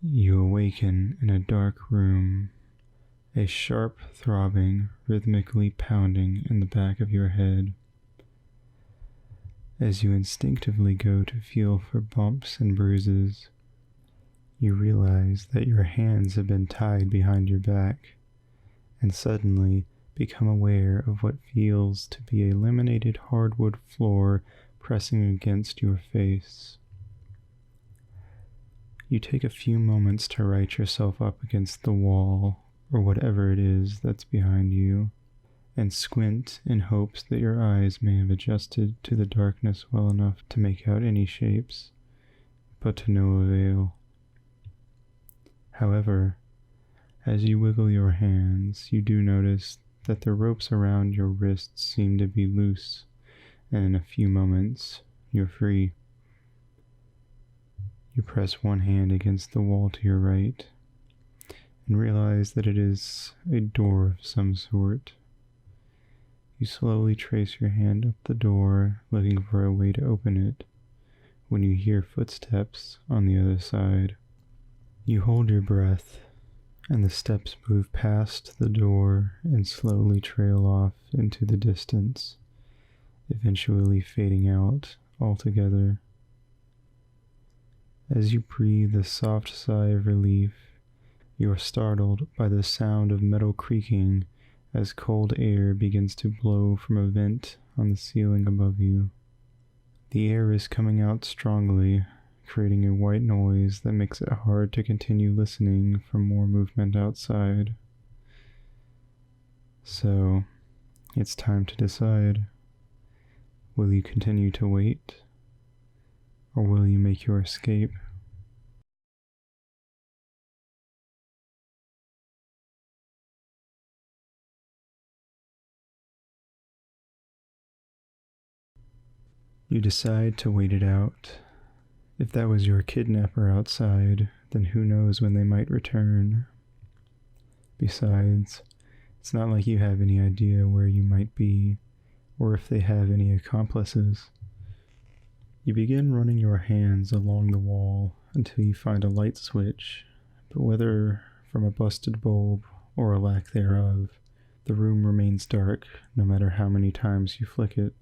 You awaken in a dark room, a sharp throbbing rhythmically pounding in the back of your head. As you instinctively go to feel for bumps and bruises, you realize that your hands have been tied behind your back, and suddenly become aware of what feels to be a laminated hardwood floor pressing against your face. You take a few moments to right yourself up against the wall, or whatever it is that's behind you, and squint in hopes that your eyes may have adjusted to the darkness well enough to make out any shapes, but to no avail. However, as you wiggle your hands, you do notice that the ropes around your wrists seem to be loose, and in a few moments, you're free. You press one hand against the wall to your right, and realize that it is a door of some sort. You slowly trace your hand up the door, looking for a way to open it, when you hear footsteps on the other side. You hold your breath, and the steps move past the door and slowly trail off into the distance, eventually fading out altogether. As you breathe a soft sigh of relief, you are startled by the sound of metal creaking as cold air begins to blow from a vent on the ceiling above you. The air is coming out strongly, creating a white noise that makes it hard to continue listening for more movement outside. So, it's time to decide. Will you continue to wait, or will you make your escape? You decide to wait it out. If that was your kidnapper outside, then who knows when they might return. Besides, it's not like you have any idea where you might be, or if they have any accomplices. You begin running your hands along the wall until you find a light switch, but whether from a busted bulb or a lack thereof, the room remains dark no matter how many times you flick it.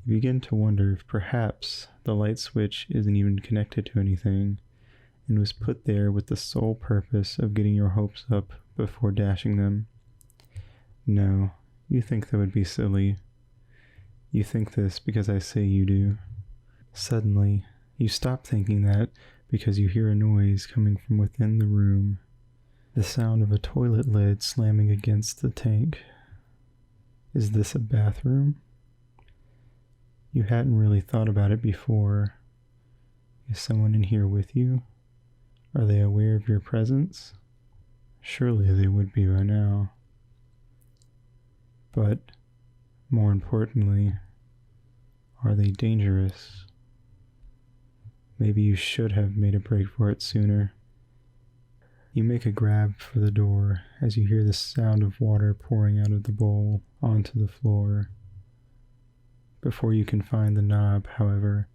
You begin to wonder if perhaps the light switch isn't even connected to anything, and was put there with the sole purpose of getting your hopes up before dashing them. No, you think that would be silly. You think this because I say you do. Suddenly, you stop thinking that because you hear a noise coming from within the room. The sound of a toilet lid slamming against the tank. Is this a bathroom? You hadn't really thought about it before. Is someone in here with you? Are they aware of your presence? Surely they would be by now. But, more importantly, are they dangerous? Maybe you should have made a break for it sooner. You make a grab for the door as you hear the sound of water pouring out of the bowl onto the floor. Before you can find the knob, however,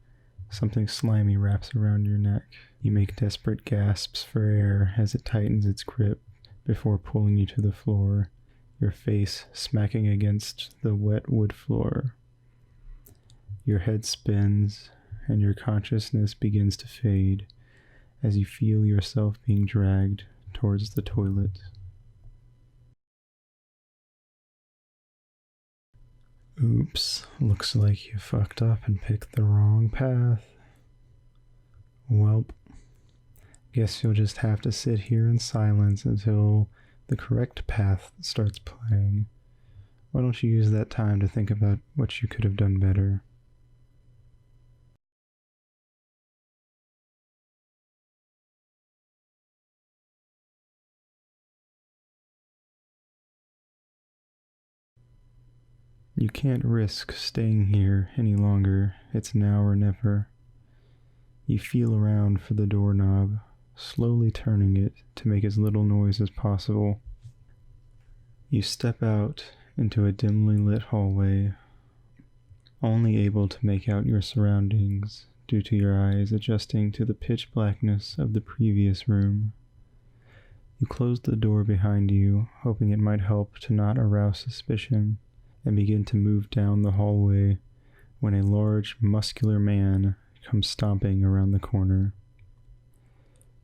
something slimy wraps around your neck. You make desperate gasps for air as it tightens its grip before pulling you to the floor, your face smacking against the wet wood floor. Your head spins, and your consciousness begins to fade as you feel yourself being dragged towards the toilet. Oops, looks like you fucked up and picked the wrong path. Well, guess you'll just have to sit here in silence until the correct path starts playing. Why don't you use that time to think about what you could have done better? You can't risk staying here any longer. It's now or never. You feel around for the doorknob, slowly turning it to make as little noise as possible. You step out into a dimly lit hallway, only able to make out your surroundings due to your eyes adjusting to the pitch blackness of the previous room. You close the door behind you, hoping it might help to not arouse suspicion, and begin to move down the hallway when a large, muscular man comes stomping around the corner.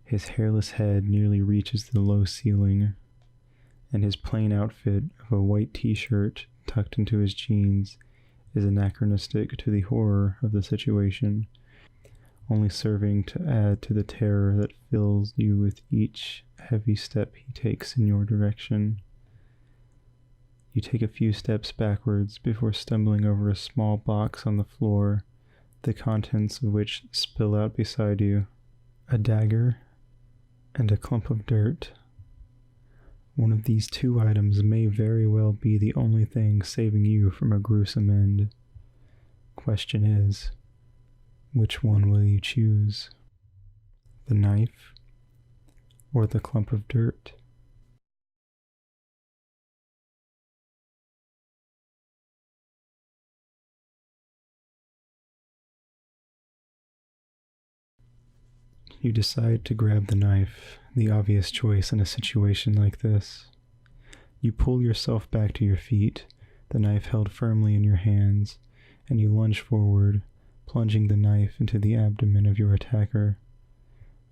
His hairless head nearly reaches the low ceiling, and his plain outfit of a white t-shirt tucked into his jeans is anachronistic to the horror of the situation, only serving to add to the terror that fills you with each heavy step he takes in your direction. You take a few steps backwards before stumbling over a small box on the floor, the contents of which spill out beside you. A dagger and a clump of dirt. One of these two items may very well be the only thing saving you from a gruesome end. Question is, which one will you choose? The knife or the clump of dirt? You decide to grab the knife, the obvious choice in a situation like this. You pull yourself back to your feet, the knife held firmly in your hands, and you lunge forward, plunging the knife into the abdomen of your attacker.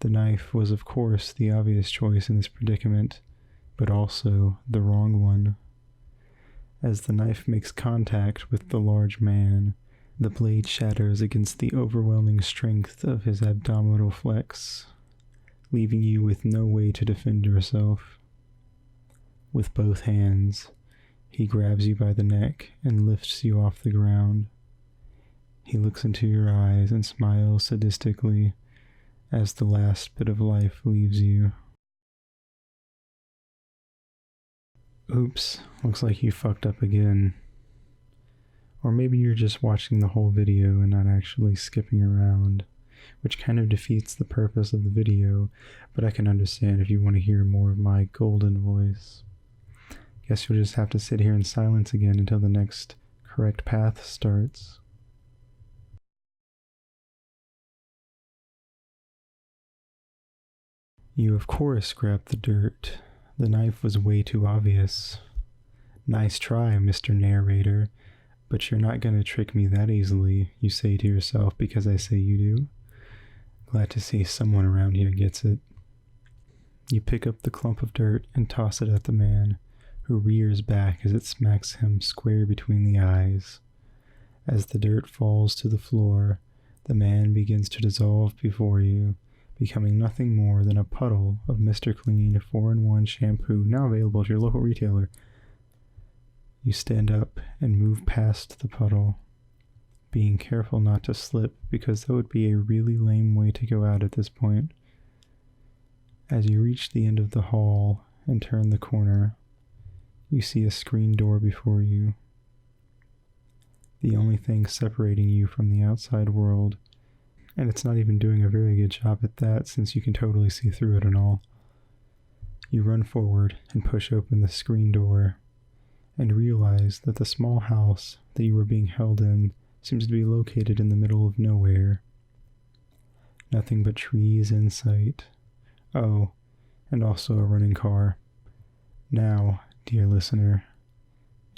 The knife was, of course, the obvious choice in this predicament, but also the wrong one. As the knife makes contact with the large man, the blade shatters against the overwhelming strength of his abdominal flex, leaving you with no way to defend yourself. With both hands, he grabs you by the neck and lifts you off the ground. He looks into your eyes and smiles sadistically as the last bit of life leaves you. Oops, looks like you fucked up again. Or maybe you're just watching the whole video and not actually skipping around, which kind of defeats the purpose of the video, but I can understand if you want to hear more of my golden voice. Guess you'll just have to sit here in silence again until the next correct path starts. You of course grabbed the dirt. The knife was way too obvious. Nice try, Mr. Narrator. But you're not going to trick me that easily, you say to yourself because I say you do. Glad to see someone around here gets it. You pick up the clump of dirt and toss it at the man, who rears back as it smacks him square between the eyes. As the dirt falls to the floor, the man begins to dissolve before you, becoming nothing more than a puddle of Mr. Clean 4-in-1 shampoo, now available at your local retailer. You stand up and move past the puddle, being careful not to slip because that would be a really lame way to go out at this point. As you reach the end of the hall and turn the corner, you see a screen door before you. The only thing separating you from the outside world, and it's not even doing a very good job at that since you can totally see through it and all. You run forward and push open the screen door, and realize that the small house that you were being held in seems to be located in the middle of nowhere. Nothing but trees in sight. Oh, and also a running car. Now, dear listener,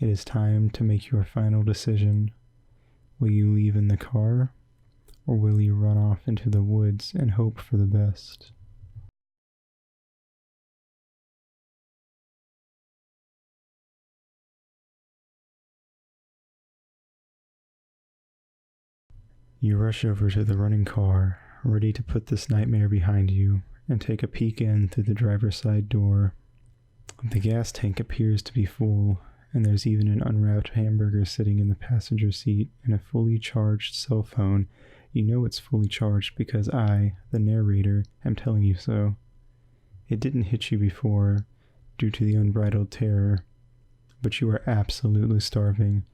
it is time to make your final decision. Will you leave in the car, or will you run off into the woods and hope for the best? You rush over to the running car, ready to put this nightmare behind you, and take a peek in through the driver's side door. The gas tank appears to be full, and there's even an unwrapped hamburger sitting in the passenger seat and a fully charged cell phone. You know it's fully charged because I, the narrator, am telling you so. It didn't hit you before, due to the unbridled terror, but you are absolutely starving,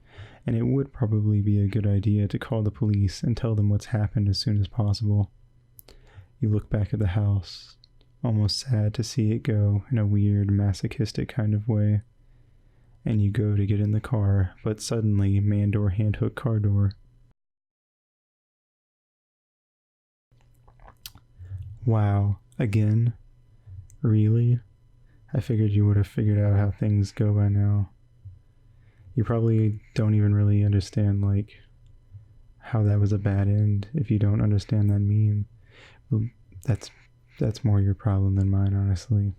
and it would probably be a good idea to call the police and tell them what's happened as soon as possible. You look back at the house, almost sad to see it go in a weird, masochistic kind of way. And you go to get in the car, but suddenly man door handhook car door. Wow, again? Really? I figured you would have figured out how things go by now. You probably don't even really understand, like, how that was a bad end if you don't understand that meme. Well, that's that's more your problem than mine, honestly.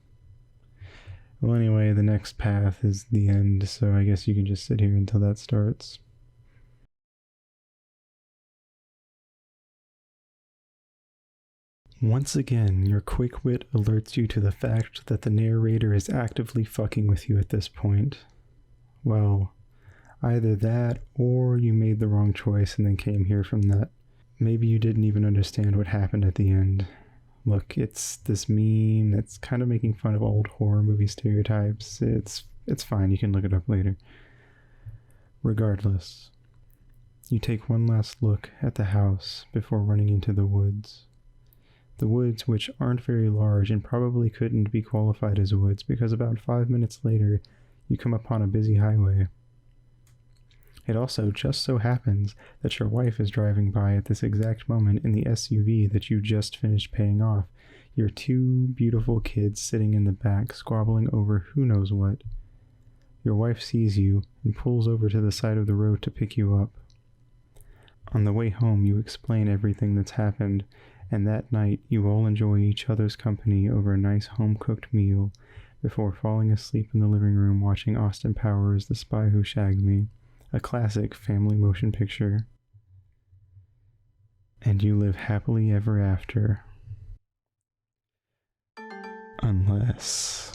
Well, anyway, the next path is the end, so I guess you can just sit here until that starts. Once again, your quick wit alerts you to the fact that the narrator is actively fucking with you at this point. Well, either that, or you made the wrong choice and then came here from that. Maybe you didn't even understand what happened at the end. Look, it's this meme that's kind of making fun of old horror movie stereotypes. It's fine, you can look it up later. Regardless, you take one last look at the house before running into the woods. The woods, which aren't very large and probably couldn't be qualified as woods because about 5 minutes later, you come upon a busy highway. It also just so happens that your wife is driving by at this exact moment in the SUV that you just finished paying off. Your two beautiful kids sitting in the back squabbling over who knows what. Your wife sees you and pulls over to the side of the road to pick you up. On the way home, you explain everything that's happened, and that night you all enjoy each other's company over a nice home-cooked meal before falling asleep in the living room watching Austin Powers' The Spy Who Shagged Me, a classic family motion picture. And you live happily ever after. Unless...